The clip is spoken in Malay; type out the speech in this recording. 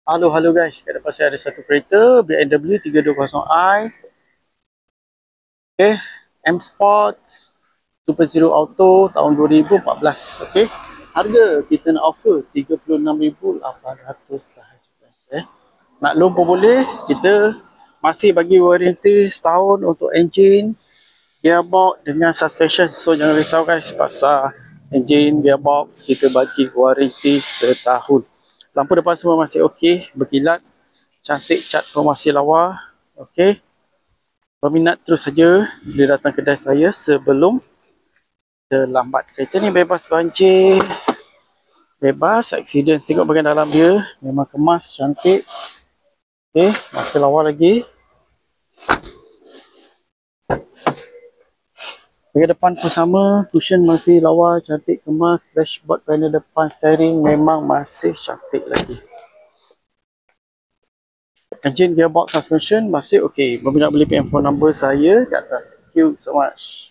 Halo guys, kat depan saya ada satu kereta BMW 320i. Okay, M Sport Super Zero Auto tahun 2014. Okay, harga kita nak offer 36,800 sahaja guys. Nak loan pun boleh. Kita masih bagi warranty setahun untuk enjin, gearbox dengan suspension. So jangan risau guys pasal enjin, gearbox, kita bagi warranty setahun. Lampu depan semua masih okey, berkilat, cantik, cat pun masih lawa. Okey. Berminat terus saja bila datang kedai saya sebelum terlambat. Kereta ni bebas banjir, bebas aksiden. Tengok bahagian dalam dia, memang kemas, cantik. Okey, masih lawa lagi. Bahagian depan pun sama, cushion masih lawa, cantik, kemas. Dashboard panel depan, steering memang masih cantik lagi. Engine, gearbox, suspension masih okey. Berminat boleh PM phone number saya kat atas. Thank you so much.